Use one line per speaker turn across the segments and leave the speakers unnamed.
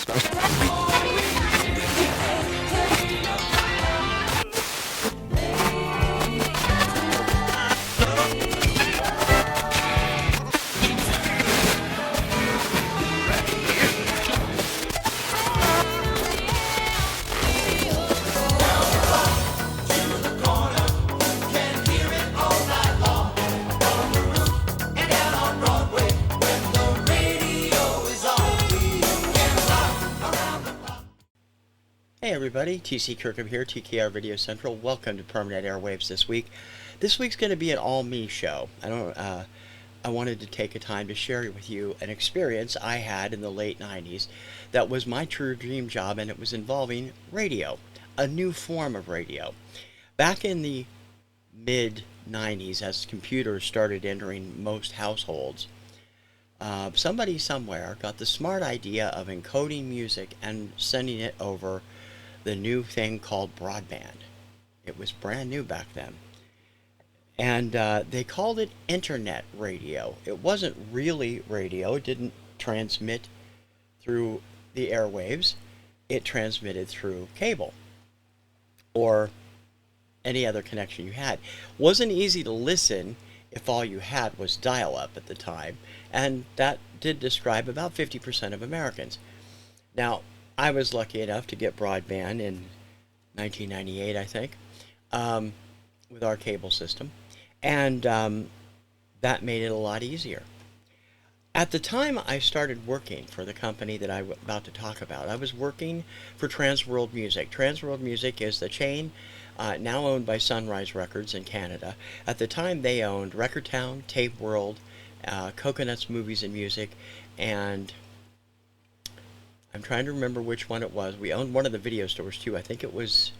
special.
Hey everybody, TC Kirkham here, TKR Video Central. Welcome to Permanent Airwaves this week. This week's going to be an all-me show. I wanted to take a time to share with you an experience I had in the late 90s that was my true dream job, and it was involving radio, a new form of radio. Back in the mid-90s, as computers started entering most households, somebody somewhere got the smart idea of encoding music and sending it over the new thing called broadband. It was brand new back then. And they called it internet radio. It wasn't really radio. It didn't transmit through the airwaves. It transmitted through cable or any other connection you had. Wasn't easy to listen if all you had was dial-up at the time, and that did describe about 50% of Americans. Now, I was lucky enough to get broadband in 1998, I think, with our cable system, and that made it a lot easier. At the time I started working for the company that I'm about to talk about, I was working for Transworld Music. Transworld Music is the chain now owned by Sunrise Records in Canada. At the time they owned Record Town, Tape World, Coconuts Movies and Music, and I'm trying to remember which one it was. We owned one of the video stores too. I think it was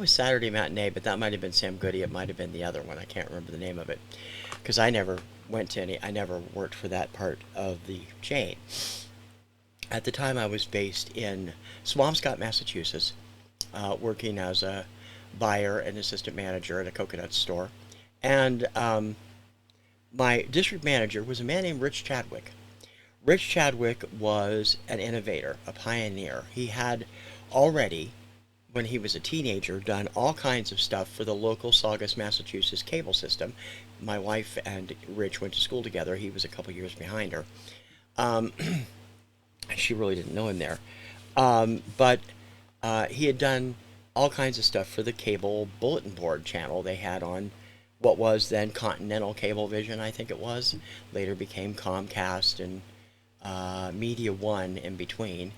Saturday Matinee, but that might have been Sam Goody. It might have been the other one. I can't remember the name of it because I never worked for that part of the chain. At the time I was based in Swampscott, Massachusetts, working as a buyer and assistant manager at a coconut store. And my district manager was a man named Rich Chadwick. Rich Chadwick was an innovator, a pioneer. He had already, when he was a teenager, done all kinds of stuff for the local Saugus, Massachusetts cable system. My wife and Rich went to school together. He was a couple years behind her. She really didn't know him there. But he had done all kinds of stuff for the cable bulletin board channel they had on what was then Continental Cablevision, I think it was. Later became Comcast and Media One in between.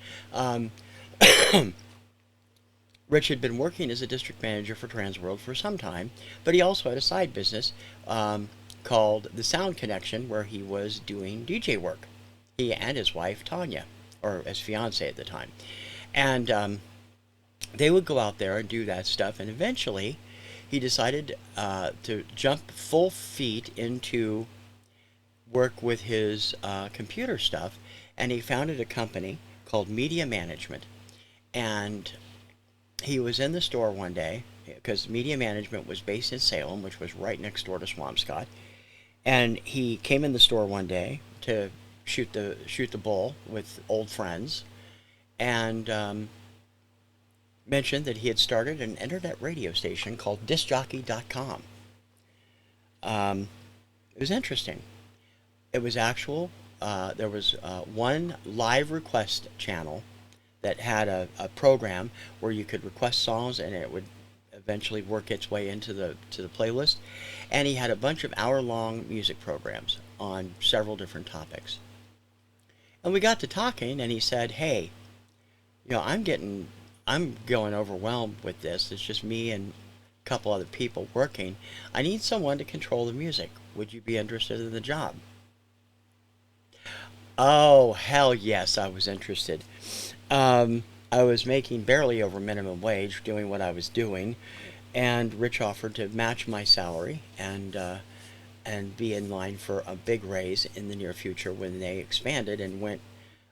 Rich had been working as a district manager for Transworld for some time, but he also had a side business called The Sound Connection, where he was doing DJ work. He and his wife, Tanya, or his fiancée at the time. And they would go out there and do that stuff, and eventually he decided to jump full feet into work with his computer stuff, and he founded a company called Media Management. And he was in the store one day, because Media Management was based in Salem, which was right next door to Swampscott, and he came in the store one day to shoot the bull with old friends, and mentioned that he had started an internet radio station called discjockey.com. It was interesting. It was actual. There was one live request channel that had a program where you could request songs and it would eventually work its way into the playlist. And he had a bunch of hour-long music programs on several different topics. And we got to talking, and he said, "Hey, I'm going overwhelmed with this. It's just me and a couple other people working. I need someone to control the music. Would you be interested in the job?" Oh, hell yes, I was interested. I was making barely over minimum wage doing what I was doing, and Rich offered to match my salary and be in line for a big raise in the near future when they expanded and went,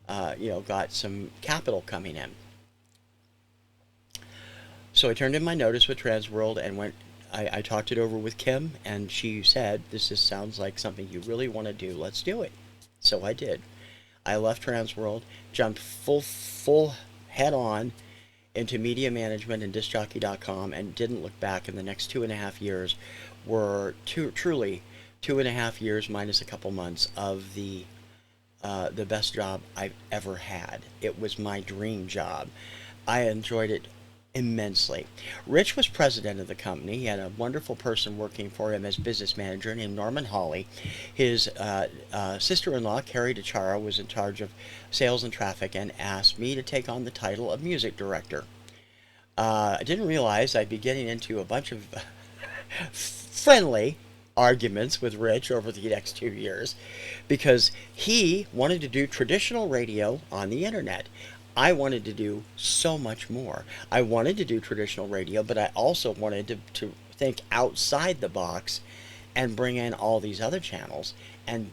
got some capital coming in. So I turned in my notice with Transworld and I talked it over with Kim, and she said, "This sounds like something you really want to do. Let's do it." So I did. I left Transworld, jumped full head on into media management and discjockey.com, and didn't look back. In the next 2.5 years were truly 2.5 years minus a couple months of the best job I've ever had. It was my dream job. I enjoyed it immensely. Rich was president of the company. He had a wonderful person working for him as business manager named Norman Hawley. His sister-in-law, Carrie DeChara, was in charge of sales and traffic and asked me to take on the title of music director. I didn't realize I'd be getting into a bunch of friendly arguments with Rich over the next 2 years because he wanted to do traditional radio on the internet. I wanted to do so much more. I wanted to do traditional radio, but I also wanted to think outside the box and bring in all these other channels and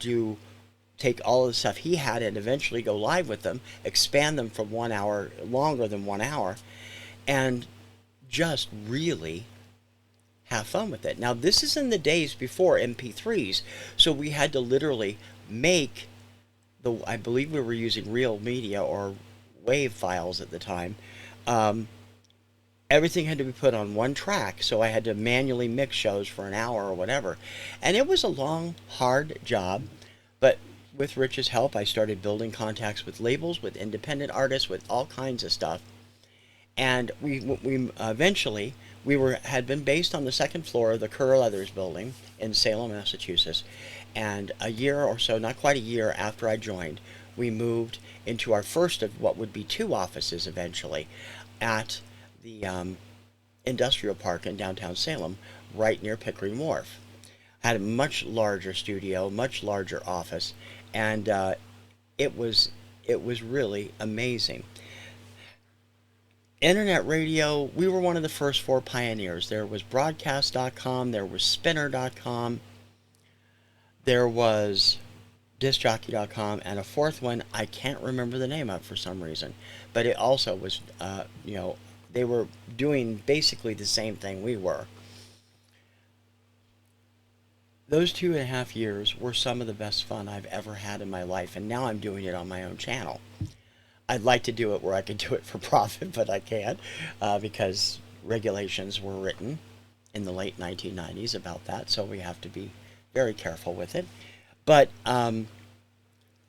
take all of the stuff he had and eventually go live with them, expand them from 1 hour, longer than 1 hour, and just really have fun with it. Now, this is in the days before MP3s, so we had to literally make I believe we were using real media or wave files at the time. Everything had to be put on one track, so I had to manually mix shows for an hour or whatever. And it was a long, hard job, but with Rich's help, I started building contacts with labels, with independent artists, with all kinds of stuff. And we eventually had been based on the second floor of the Kerr Leathers building in Salem, Massachusetts. And a year or so, not quite a year after I joined, we moved into our first of what would be 2 offices eventually at the industrial park in downtown Salem, right near Pickering Wharf. Had a much larger studio, much larger office, and it was really amazing. Internet radio, we were one of the first 4 pioneers. There was broadcast.com, there was spinner.com, there was discjockey.com, and a fourth one I can't remember the name of for some reason. But it also was, they were doing basically the same thing we were. Those 2.5 years were some of the best fun I've ever had in my life, and now I'm doing it on my own channel. I'd like to do it where I could do it for profit, but I can't because regulations were written in the late 1990s about that, so we have to be very careful with it. But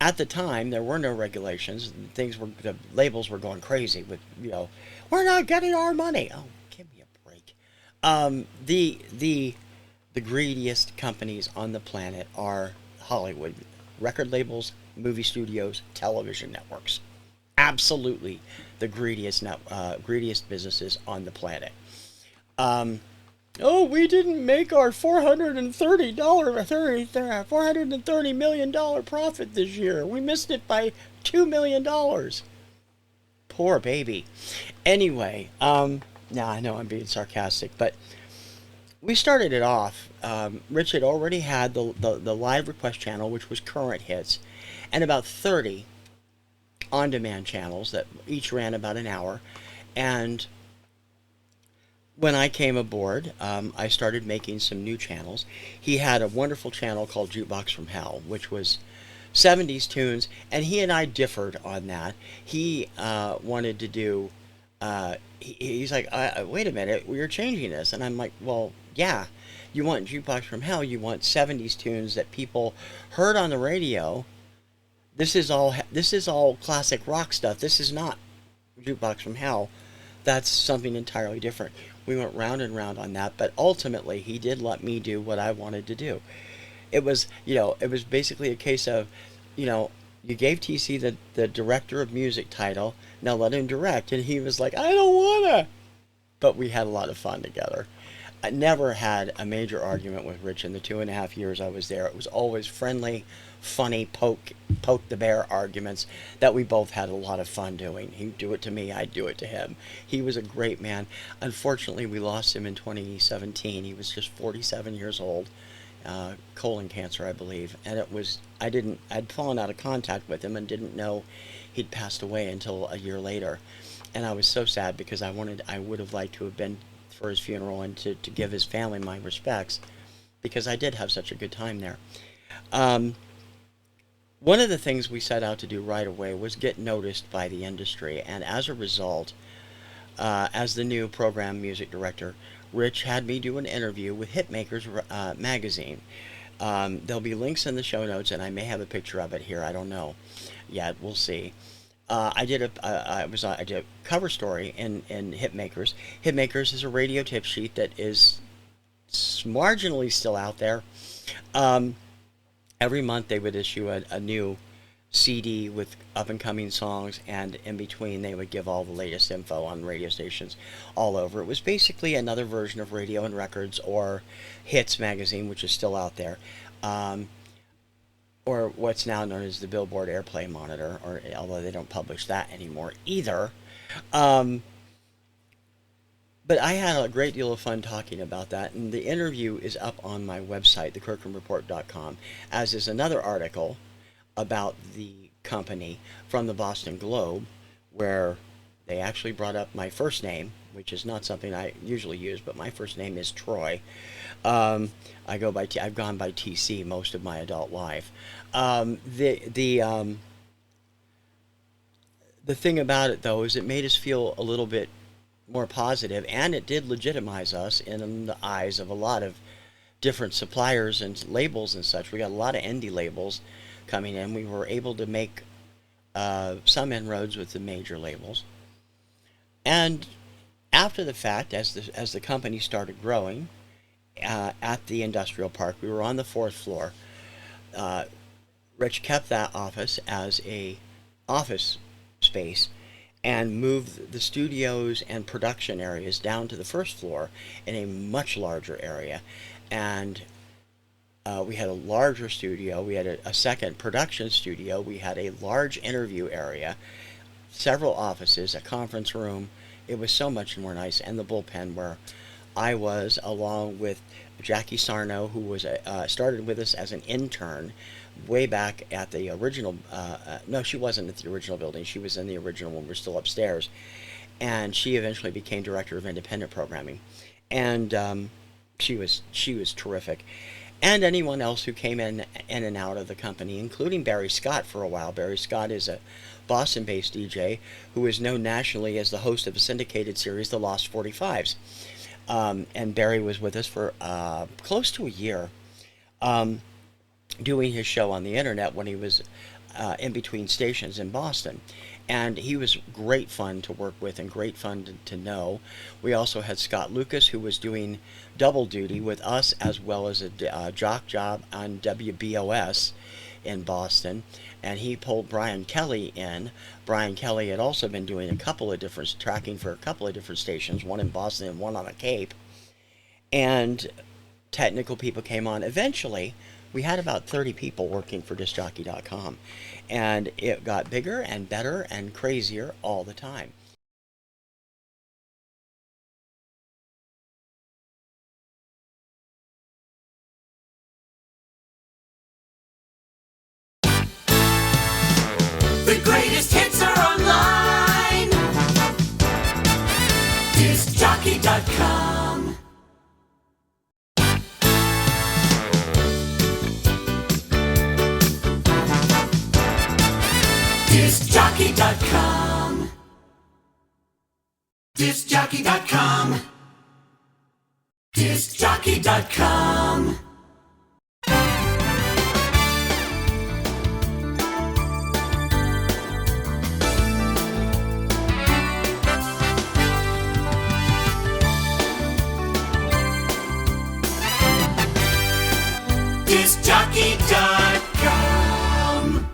at the time, there were no regulations. The labels were going crazy with, we're not getting our money. Oh, give me a break. The greediest companies on the planet are Hollywood, record labels, movie studios, television networks. Absolutely the greediest businesses on the planet. We didn't make our $430 million profit this year. We missed it by $2 million. Poor baby. Anyway, now I know I'm being sarcastic, but we started it off. Rich had already had the live request channel, which was current hits, and about 30 on-demand channels that each ran about an hour. And when I came aboard, I started making some new channels. He had a wonderful channel called Jukebox from Hell, which was 70s tunes, and he and I differed on that. He wanted to do, he's like, wait a minute, we're changing this. And I'm like, well, yeah, you want Jukebox from Hell, you want 70s tunes that people heard on the radio. This is all classic rock stuff. This is not Jukebox from Hell. That's something entirely different. We went round and round on that, but ultimately he did let me do what I wanted to do. It was basically a case of, you gave TC the director of music title, now let him direct, and he was like, I don't wanna. But we had a lot of fun together. I never had a major argument with Rich in the 2.5 years I was there. It was always friendly, funny, poke the bear arguments that we both had a lot of fun doing. He'd do it to me, I'd do it to him. He was a great man. Unfortunately, we lost him in 2017. He was just 47 years old, colon cancer, I believe. And I'd fallen out of contact with him and didn't know he'd passed away until a year later. And I was so sad because I would have liked to have been for his funeral and to give his family my respects, because I did have such a good time there. One of the things we set out to do right away was get noticed by the industry, and as a result, as the new program music director, Rich had me do an interview with Hitmakers magazine. There'll be links in the show notes, and I may have a picture of it here. I don't know yet. We'll see. I did a cover story in Hitmakers. Hitmakers is a radio tip sheet that is marginally still out there. Um, every month they would issue a new CD with up and coming songs, and in between they would give all the latest info on radio stations all over. It was basically another version of Radio and Records or Hits magazine, which is still out there, um, or what's now known as the Billboard Airplay Monitor, or although they don't publish that anymore either. Um, but I had a great deal of fun talking about that, and the interview is up on my website, thekirkhamreport.com, as is another article about the company from the Boston Globe, where they actually brought up my first name, which is not something I usually use, but my first name is Troy. Um, I've gone by TC most of my adult life. Um, the the um, the thing about it though is it made us feel a little bit more positive, and it did legitimize us in the eyes of a lot of different suppliers and labels and such. We got a lot of indie labels coming in. We were able to make some inroads with the major labels. And after the fact, as the company started growing at the industrial park, we were on the fourth floor. Uh, Rich kept that office as a office space and moved the studios and production areas down to the first floor in a much larger area. And we had a larger studio. We had a second production studio. We had a large interview area, several offices, a conference room. It was so much more nice. And the bullpen where I was, along with Jackie Sarno, who was started with us as an intern way back at the original. No, she wasn't at the original building. She was in the original when we were still upstairs. And she eventually became director of independent programming. And she was terrific. And anyone else who came in and out of the company, including Barry Scott for a while. Barry Scott is a Boston-based DJ who is known nationally as the host of a syndicated series, The Lost 45s. And Barry was with us for close to a year, um, doing his show on the internet when he was in between stations in Boston. And he was great fun to work with and great fun to know. We also had Scott Lucas, who was doing double duty with us as well as a jock job on WBOS in Boston. And he pulled Brian Kelly in. Brian Kelly had also been doing a couple of different tracking for a couple of different stations, one in Boston and one on the Cape. And technical people came on. Eventually, we had about 30 people working for discjockey.com, and it got bigger and better and crazier all the time.
The greatest hits are online. DiscJockey.com. DiscJockey.com. DiscJockey.com. DiscJockey.com. DiscJockey.com.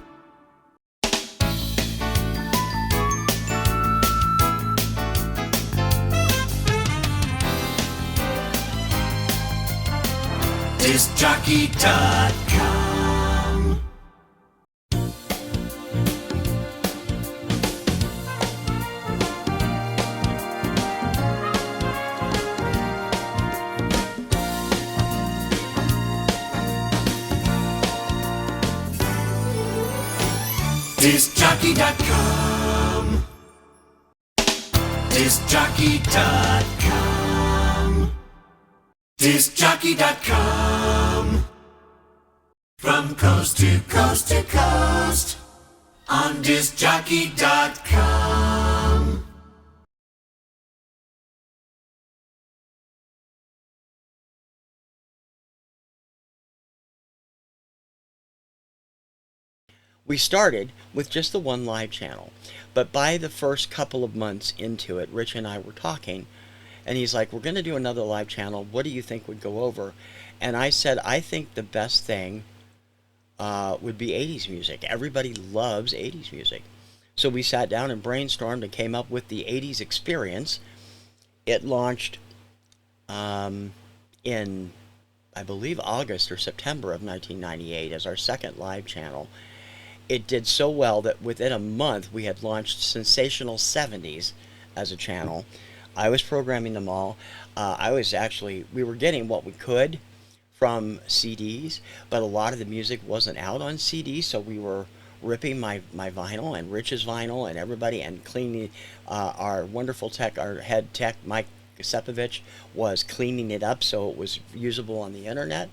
DiscJockey.com. DiscJockey.com. DiscJockey.com. DiscJockey.com. From coast to coast to coast on discjockey.com.
We started with just the one live channel, but by the first couple of months into it, Rich and I were talking, and he's like, we're going to do another live channel. What do you think would go over? And I said, I think the best thing would be 80s music. Everybody loves 80s music. So we sat down and brainstormed and came up with the 80s experience. It launched in, I believe, August or September of 1998 as our second live channel. It did so well that within a month we had launched Sensational 70s as a channel. I was programming them all. We were getting what we could from CDs, but a lot of the music wasn't out on CDs, so we were ripping my vinyl and Rich's vinyl and everybody and cleaning. Our wonderful tech, our head tech, Mike Sepovich, was cleaning it up so it was usable on the internet.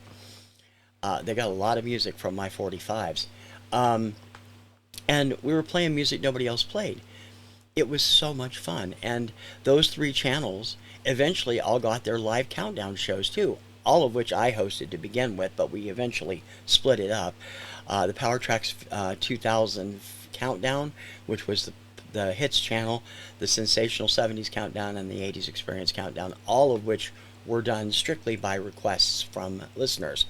They got a lot of music from my 45s. And we were playing music nobody else played. It was so much fun. And those three channels eventually all got their live countdown shows too, all of which I hosted to begin with, but we eventually split it up. The Power Tracks 2000 Countdown, which was the hits channel, the Sensational 70s Countdown, and the 80s Experience Countdown, all of which were done strictly by requests from listeners.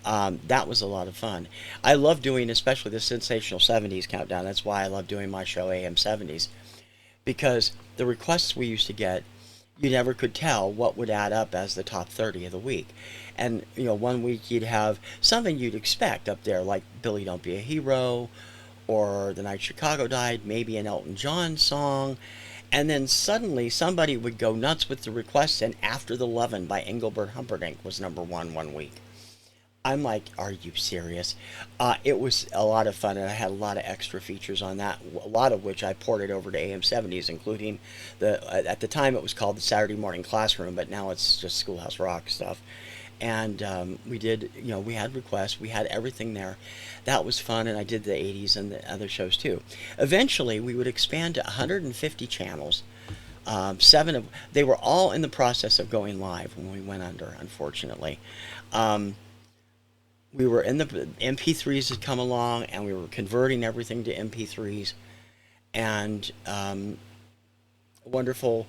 That was a lot of fun. I love doing especially the Sensational 70s Countdown. That's why I love doing my show AM 70s. Because the requests we used to get, you never could tell what would add up as the top 30 of the week. And, one week you'd have something you'd expect up there, like Billy Don't Be a Hero, or The Night Chicago Died, maybe an Elton John song. And then suddenly somebody would go nuts with the request, and After the Lovin' by Engelbert Humperdinck was number one week. I'm like, are you serious? It was a lot of fun, and I had a lot of extra features on that, a lot of which I ported over to AM 70s, including at the time it was called the Saturday Morning Classroom, but now it's just Schoolhouse Rock stuff. And we did, we had requests, we had everything there. That was fun, and I did the 80s and the other shows too. Eventually, we would expand to 150 channels. They were all in the process of going live when we went under, unfortunately. We were in the MP3s had come along, and we were converting everything to MP3s. And a wonderful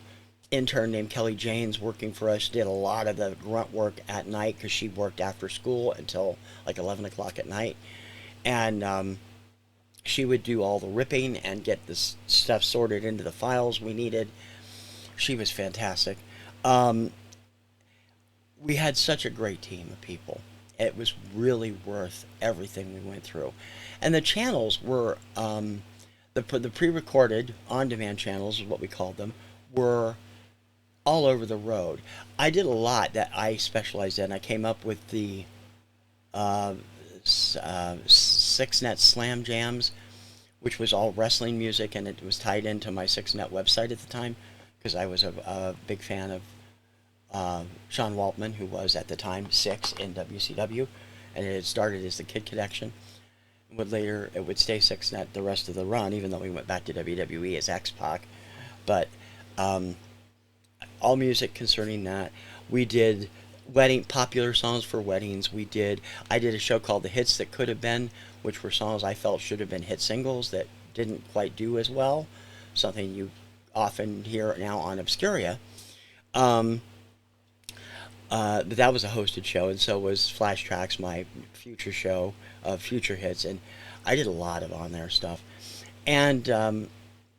intern named Kelly Janes working for us did a lot of the grunt work at night because she worked after school until like 11 o'clock at night. And she would do all the ripping and get this stuff sorted into the files we needed. She was fantastic. We had such a great team of people. It was really worth everything we went through. And the channels were, the pre-recorded, on-demand channels is what we called them, were all over the road. I did a lot that I specialized in. I came up with the 6net Slam Jams, which was all wrestling music, and it was tied into my 6net website at the time, because I was a big fan of Sean Waltman, who was at the time 6 in WCW, and it had started as the Kid Connection. It would stay 6net the rest of the run, even though we went back to WWE as X-Pac. But all music concerning that. We did popular songs for weddings. I did a show called The Hits That Could Have Been, which were songs I felt should have been hit singles that didn't quite do as well. Something you often hear now on Obscuria. But that was a hosted show, and so was Flash Tracks, my future show of future hits, and I did a lot of on-there stuff. And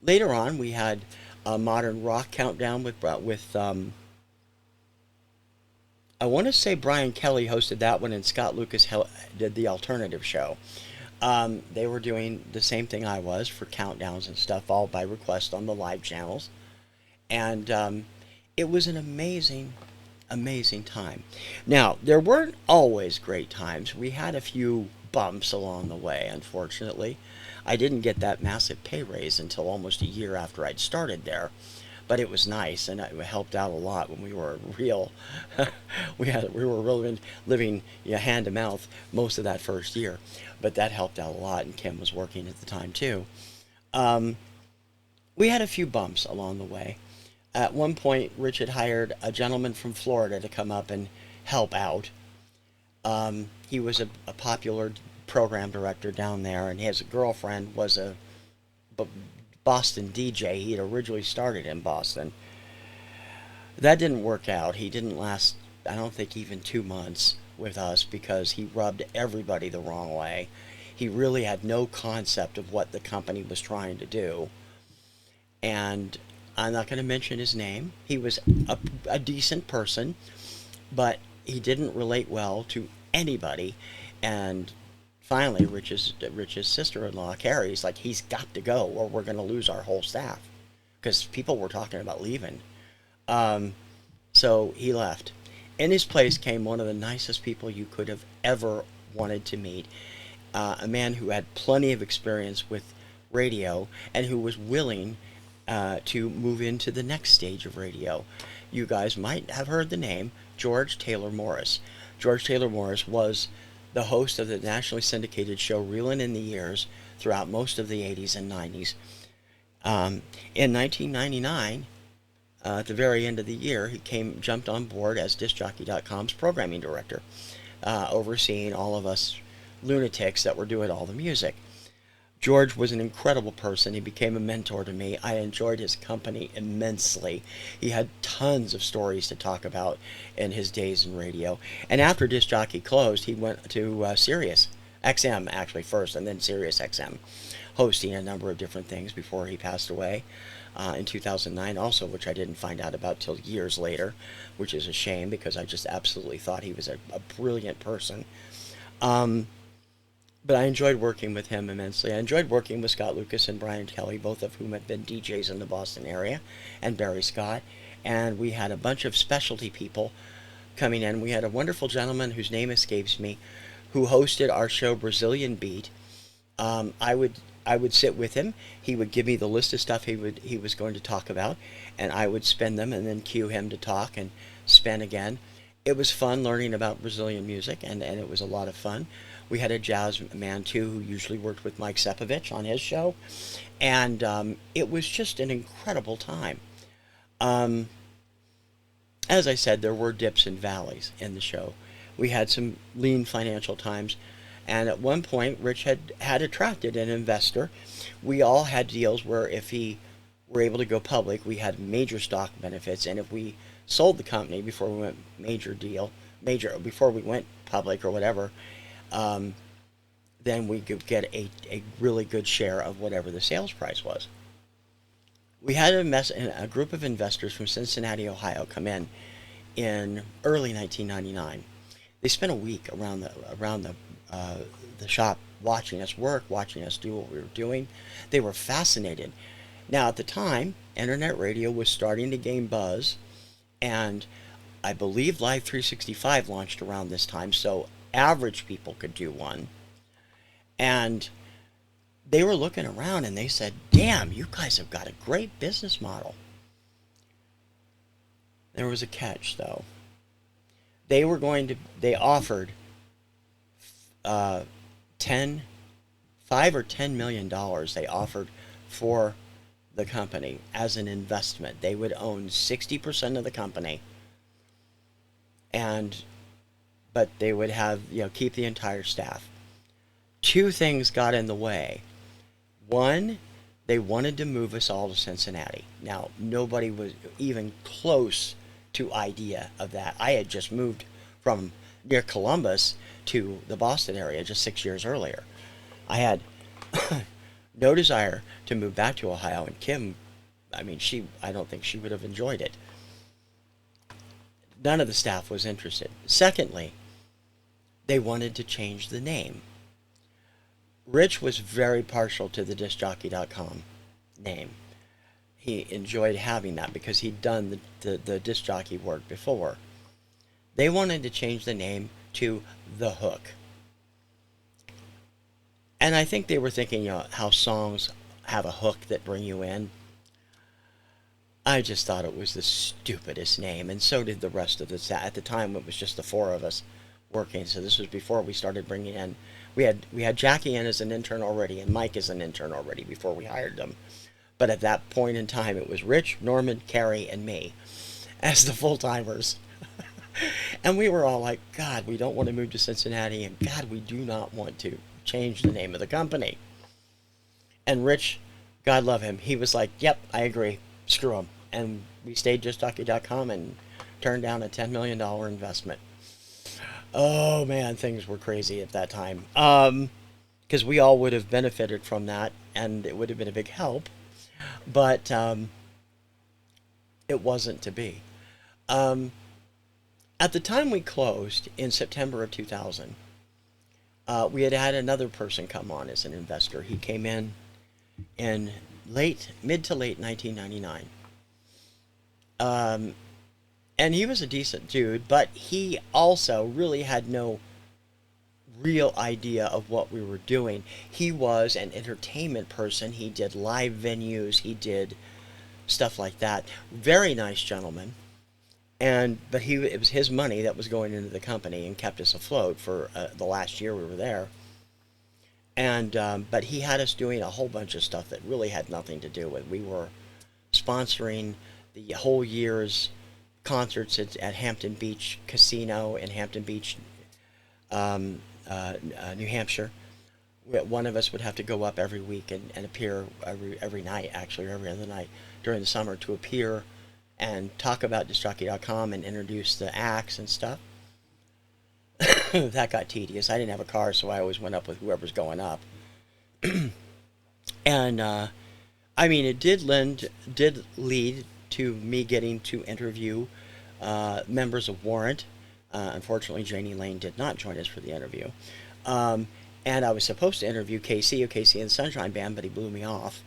later on, we had a modern rock countdown with I want to say Brian Kelly hosted that one, and Scott Lucas did the alternative show. They were doing the same thing I was for countdowns and stuff, all by request on the live channels. And it was an amazing time. Now, there weren't always great times. We had a few bumps along the way, unfortunately. I didn't get that massive pay raise until almost a year after I'd started there. but it was nice, and it helped out a lot when we were real. We were really living, hand to mouth most of that first year, but that helped out a lot. And Kim was working at the time too. Um, we had a few bumps along the way. At one point, Rich had hired a gentleman from Florida to come up and help out. He was a popular program director down there, and his girlfriend was a Boston DJ. He had originally started in Boston. That didn't work out. He didn't last, I don't think, even 2 months with us because he rubbed everybody the wrong way. He really had no concept of what the company was trying to do. And I'm not going to mention his name. He was a decent person, but he didn't relate well to anybody. And finally, Rich's sister-in-law, Carrie's like, he's got to go, or we're going to lose our whole staff, because people were talking about leaving. Um, so he left. In his place came one of the nicest people you could have ever wanted to meet. A man who had plenty of experience with radio and who was willing to move into the next stage of radio. You guys might have heard the name George Taylor Morris. George Taylor Morris was the host of the nationally syndicated show Reelin' in the Years throughout most of the 80s and 90s. In 1999, at the very end of the year, he jumped on board as DiscJockey.com's programming director, overseeing all of us lunatics that were doing all the music. George was an incredible person. He became a mentor to me. I enjoyed his company immensely. He had tons of stories to talk about in his days in radio. And after Disc Jockey closed, he went to Sirius XM actually first, and then Sirius XM, hosting a number of different things before he passed away in 2009 also, which I didn't find out about till years later, which is a shame because I just absolutely thought he was a brilliant person. But I enjoyed working with him immensely. I enjoyed working with Scott Lucas and Brian Kelly, both of whom have been DJs in the Boston area, and Barry Scott. And we had a bunch of specialty people coming in. We had a wonderful gentleman whose name escapes me, who hosted our show Brazilian Beat. I would sit with him. He would give me the list of stuff he was going to talk about, and I would spin them and then cue him to talk and spin again. It was fun learning about Brazilian music, and it was a lot of fun. We had a jazz man, too, who usually worked with Mike Sepovich on his show. And it was just an incredible time. Um, as I said, there were dips and valleys in the show. We had some lean financial times. And at one point, Rich had attracted an investor. We all had deals where if he were able to go public, we had major stock benefits. And if we sold the company before we before we went public or whatever, then we could get a really good share of whatever the sales price was. We had a group of investors from Cincinnati, Ohio, come in early 1999. They spent a week around the shop watching us work, watching us do what we were doing. They were fascinated. Now, at the time, internet radio was starting to gain buzz, and I believe Live 365 launched around this time, so average people could do one. And they were looking around and they said, damn, you guys have got a great business model. There was a catch, though. They offered $5 or $10 million they offered for the company as an investment. They would own 60% of the company, but they would have, keep the entire staff. Two things got in the way. One, they wanted to move us all to Cincinnati. Now, nobody was even close to idea of that. I had just moved from near Columbus to the Boston area just 6 years earlier. I had no desire to move back to Ohio, and Kim, I don't think she would have enjoyed it. None of the staff was interested. Secondly, they wanted to change the name. Rich was very partial to the DiscJockey.com name. He enjoyed having that because he'd done the disc jockey work before. They wanted to change the name to The Hook. And I think they were thinking, how songs have a hook that bring you in. I just thought it was the stupidest name, and so did the rest of the staff. At the time, it was just the four of us working, so this was before we started bringing in. We had Jackie in as an intern already, and Mike as an intern already before we hired them. But at that point in time, it was Rich, Norman, Carrie, and me as the full timers. And we were all like, God, we don't want to move to Cincinnati, and God, we do not want to change the name of the company. And Rich, God love him, he was like, yep, I agree, screw him. And we stayed justjockey.com and turned down a $10 million investment. Oh man, things were crazy at that time. Because we all would have benefited from that, and it would have been a big help. But it wasn't to be. Um, at the time we closed in September of 2000, we had had another person come on as an investor. He came in mid to late 1999. And he was a decent dude, but he also really had no real idea of what we were doing. He was an entertainment person. He did live venues. He did stuff like that. Very nice gentleman. But it was his money that was going into the company and kept us afloat for the last year we were there. But he had us doing a whole bunch of stuff that really had nothing to do with. We were sponsoring the whole year's concerts at Hampton Beach Casino in Hampton Beach, New Hampshire. One of us would have to go up every week and appear every night, actually, or every other night during the summer, to appear and talk about DiscJockey.com and introduce the acts and stuff. That got tedious. I didn't have a car, so I always went up with whoever's going up. And I mean, it did lead to me getting to interview members of Warrant. Unfortunately, Janie Lane did not join us for the interview. And I was supposed to interview KC of KC and the Sunshine Band, but he blew me off.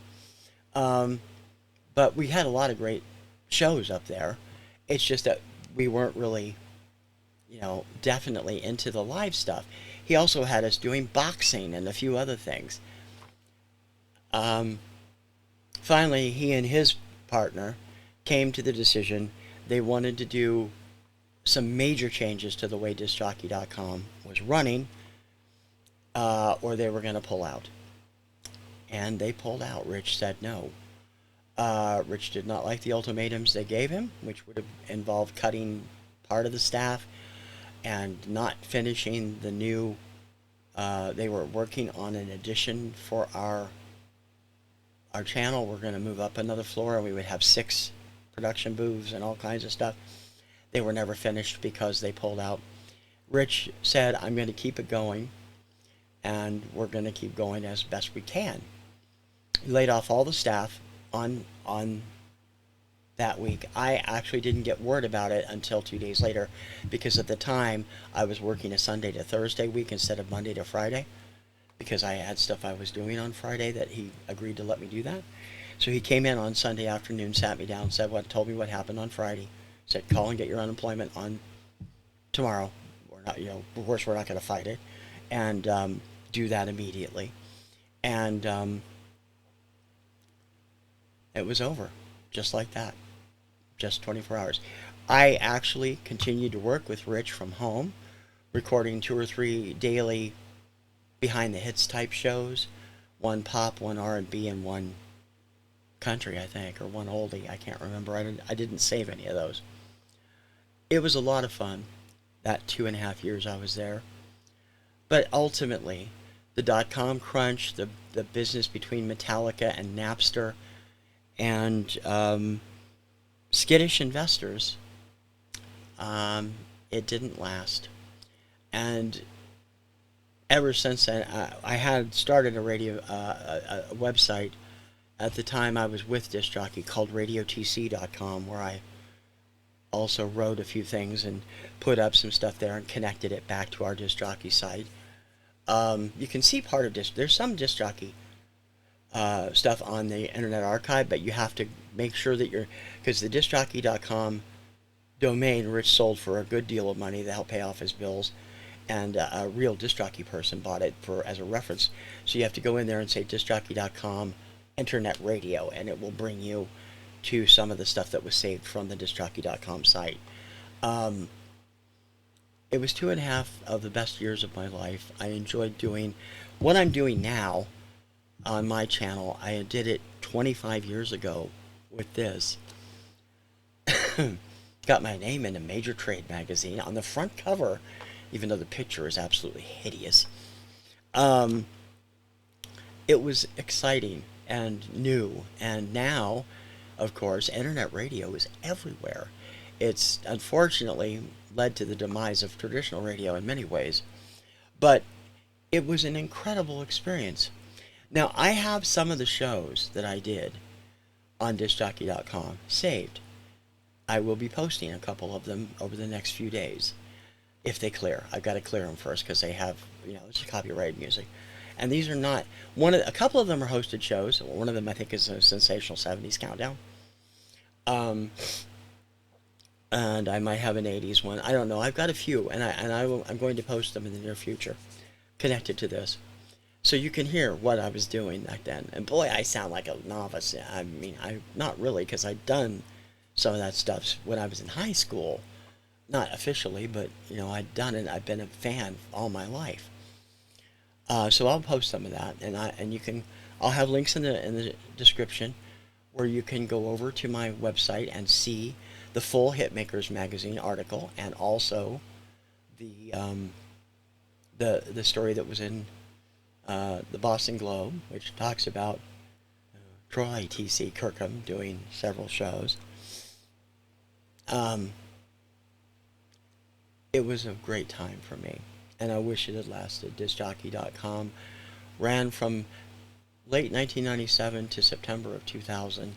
But we had a lot of great shows up there. It's just that we weren't really, definitely into the live stuff. He also had us doing boxing and a few other things. Finally, he and his partner came to the decision they wanted to do some major changes to the way DiscJockey.com was running, or they were going to pull out. And they pulled out. Rich said no. Rich did not like the ultimatums they gave him, which would have involved cutting part of the staff and not finishing the new. They were working on an addition for our channel. We're going to move up another floor, and we would have 6 production booths and all kinds of stuff. They were never finished because they pulled out. Rich said, I'm going to keep it going, and we're going to keep going as best we can. He laid off all the staff on that week. I actually didn't get word about it until 2 days later, because at the time I was working a Sunday to Thursday week instead of Monday to Friday, because I had stuff I was doing on Friday that he agreed to let me do that. So he came in on Sunday afternoon, sat me down, told me what happened on Friday, said, call and get your unemployment on tomorrow. We're not, of course we're not going to fight it, and do that immediately. And it was over, just like that, just 24 hours. I actually continued to work with Rich from home, recording 2 or 3 daily behind the hits type shows, 1 pop, 1 R&B, and 1 country, I think, or 1 oldie. I can't remember. I didn't save any of those. It was a lot of fun, that 2.5 years I was there. But ultimately, the dot-com crunch, the business between Metallica and Napster, and skittish investors, it didn't last. And ever since then, I had started a radio a website at the time I was with Disc Jockey called radiotc.com, where I also wrote a few things and put up some stuff there and connected it back to our Disc Jockey site. You can see part of there's some Disc Jockey stuff on the Internet Archive, but you have to make sure that because the discjockey.com domain Rich sold for a good deal of money to help pay off his bills, and a real Disc Jockey person bought it as a reference. So you have to go in there and say discjockey.com Internet Radio, and it will bring you to some of the stuff that was saved from the discjockey.com site. It was 2.5 of the best years of my life. I enjoyed doing what I'm doing now on my channel. I did it 25 years ago with this. Got my name in a major trade magazine on the front cover, even though the picture is absolutely hideous. It was exciting and new, and now, of course, internet radio is everywhere. It's unfortunately led to the demise of traditional radio in many ways, but it was an incredible experience. Now, I have some of the shows that I did on discjockey.com saved. I will be posting a couple of them over the next few days, if they clear. I've got to clear them first because they have, it's copyrighted music. And these are not, a couple of them are hosted shows. One of them I think is a Sensational 70s Countdown. And I might have an 80s one. I don't know. I've got a few, and I'm going to post them in the near future connected to this. So you can hear what I was doing back then. And boy, I sound like a novice. I mean, not really, because I'd done some of that stuff when I was in high school. Not officially, but, I'd done it. I've been a fan all my life. So I'll post some of that, and you can. I'll have links in the description where you can go over to my website and see the full Hitmakers magazine article, and also the story that was in the Boston Globe, which talks about Troy T.C. Kirkham doing several shows. It was a great time for me, and I wish it had lasted. Discjockey.com ran from late 1997 to September of 2000,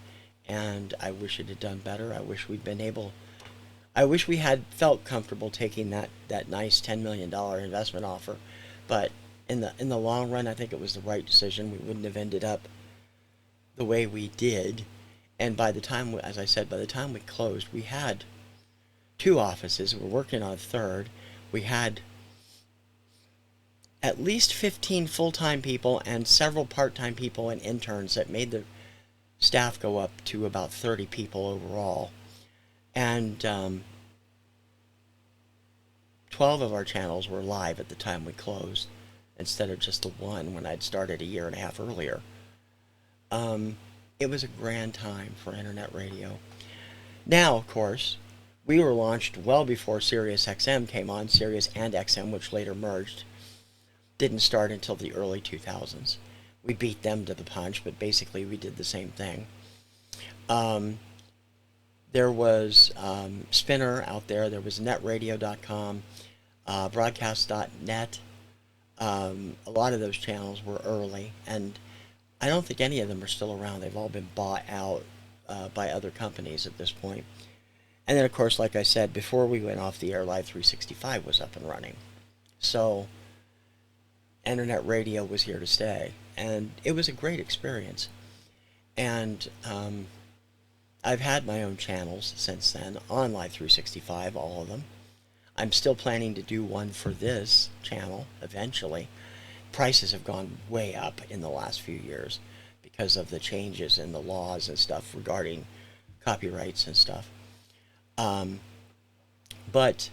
and I wish it had done better. I wish we had felt comfortable taking that nice $10 million investment offer, but in the long run, I think it was the right decision. We wouldn't have ended up the way we did, and by the time, as I said, by the time we closed, we had 2 offices. We're working on a third. We had at least 15 full-time people and several part-time people and interns that made the staff go up to about 30 people overall. And 12 of our channels were live at the time we closed, instead of just the one when I'd started a year and a half earlier. It was a grand time for internet radio. Now, of course, we were launched well before Sirius XM came on. Sirius and XM, which later merged, didn't start until the early 2000s. We beat them to the punch, but basically we did the same thing. There was Spinner out there. There was netradio.com, broadcast.net. A lot of those channels were early, and I don't think any of them are still around. They've all been bought out by other companies at this point. And then, of course, like I said, before we went off the air, Live 365 was up and running. So internet radio was here to stay, and it was a great experience. And I've had my own channels since then on Live 365, all of them. I'm still planning to do one for this channel eventually. Prices have gone way up in the last few years because of the changes in the laws and stuff regarding copyrights and stuff. But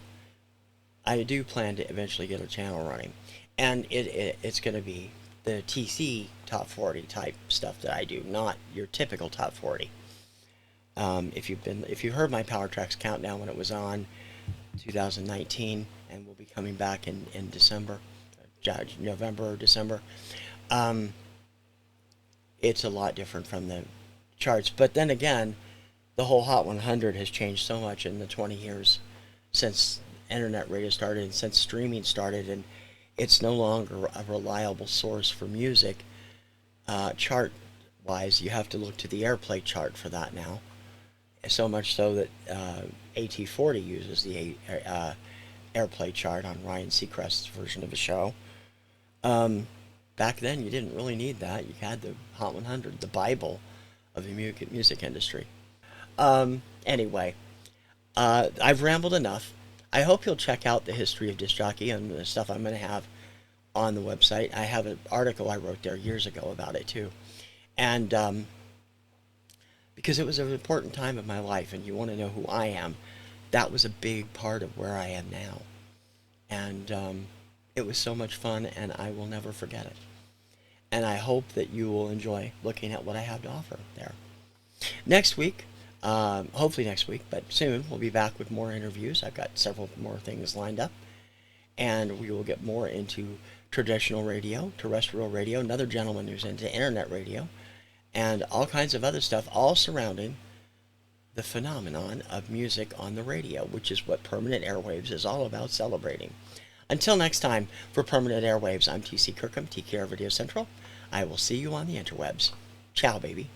I do plan to eventually get a channel running, and it's going to be the TC Top 40 type stuff that I do, not your typical Top 40. If you heard my Power Tracks Countdown when it was on 2019, and we'll be coming back in December, November or December, it's a lot different from the charts. But then again, the whole Hot 100 has changed so much in the 20 years since internet radio started and since streaming started, and it's no longer a reliable source for music. Chart-wise, you have to look to the airplay chart for that now. So much so that AT40 uses the airplay chart on Ryan Seacrest's version of the show. Back then, you didn't really need that. You had the Hot 100, the Bible of the music industry. Anyway, I've rambled enough. I hope you'll check out the history of Disc Jockey and the stuff I'm going to have on the website. I have an article I wrote there years ago about it too. And because it was an important time of my life, and you want to know who I am. That was a big part of where I am now. And it was so much fun, and I will never forget it. And I hope that you will enjoy looking at what I have to offer there. Next week, hopefully next week, but soon, we'll be back with more interviews. I've got several more things lined up, and we will get more into traditional radio, terrestrial radio, another gentleman who's into internet radio, and all kinds of other stuff, all surrounding the phenomenon of music on the radio, which is what Permanent Airwaves is all about celebrating. Until next time, for Permanent Airwaves, I'm TC Kirkham, TKR Video Central. I will see you on the interwebs. Ciao, baby.